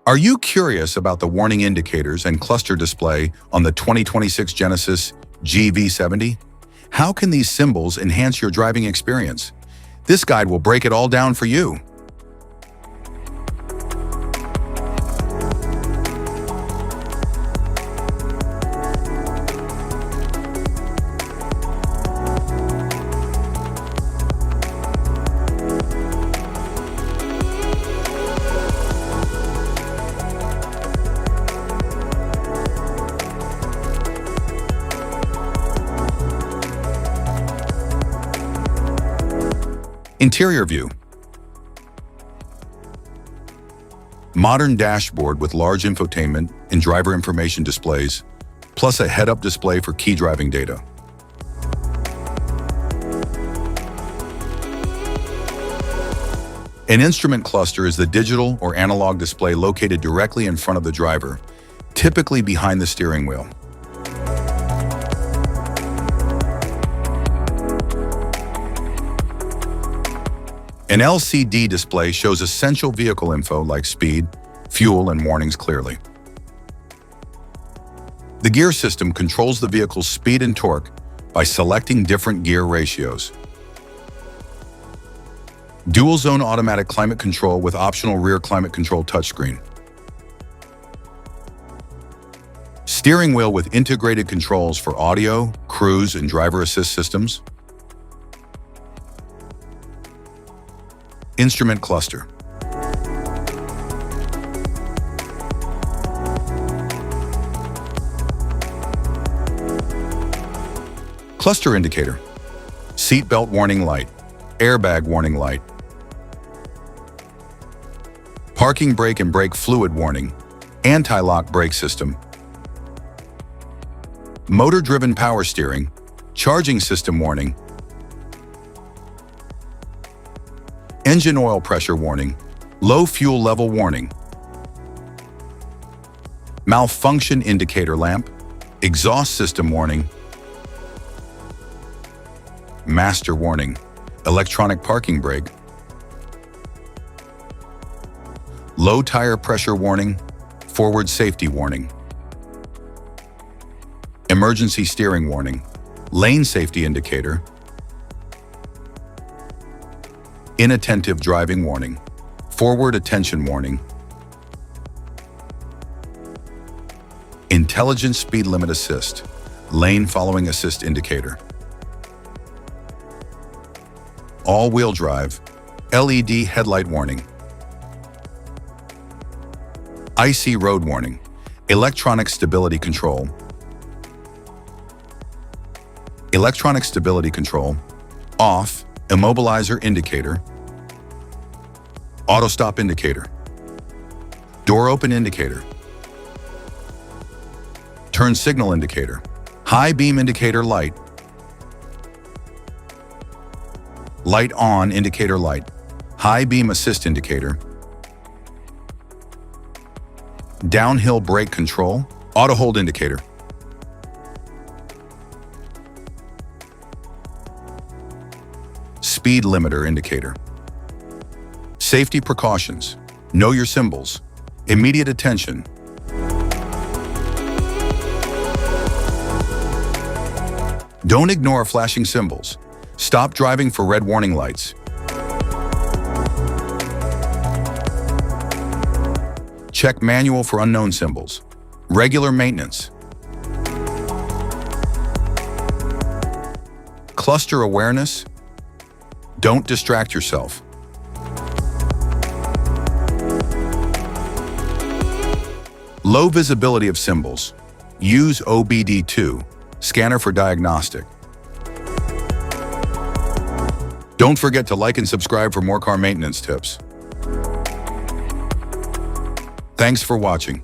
Are you curious about the warning indicators and cluster display on the 2026 Genesis GV70? How can these symbols enhance your driving experience? This guide will break it all down for you. Interior view. Modern dashboard with large infotainment and driver information displays, plus a head-up display for key driving data. An instrument cluster is the digital or analog display located directly in front of the driver, typically behind the steering wheel. An LCD display shows essential vehicle info like speed, fuel, and warnings clearly. The gear system controls the vehicle's speed and torque by selecting different gear ratios. Dual-zone automatic climate control with optional rear climate control touchscreen. Steering wheel with integrated controls for audio, cruise, and driver assist systems. Instrument cluster. Cluster indicator. Seat belt warning light. Airbag warning light. Parking brake and brake fluid warning. Anti-lock brake system. Motor-driven power steering. Charging system warning. Engine oil pressure warning, low fuel level warning, malfunction indicator lamp, exhaust system warning, master warning, electronic parking brake, low tire pressure warning, forward safety warning, emergency steering warning, lane safety indicator, inattentive driving warning, forward attention warning, intelligent speed limit assist, lane following assist indicator, all-wheel drive, LED headlight warning, icy road warning, electronic stability control, off, immobilizer indicator, auto stop indicator, door open indicator, turn signal indicator, high beam indicator light, light on indicator light, high beam assist indicator, downhill brake control, auto hold indicator, speed limiter indicator. Safety precautions. Know your symbols. Immediate attention. Don't ignore flashing symbols. Stop driving for red warning lights. Check manual for unknown symbols. Regular maintenance. Cluster awareness. Don't distract yourself. Low visibility of symbols. Use OBD2, scanner for diagnostic. Don't forget to like and subscribe for more car maintenance tips. Thanks for watching.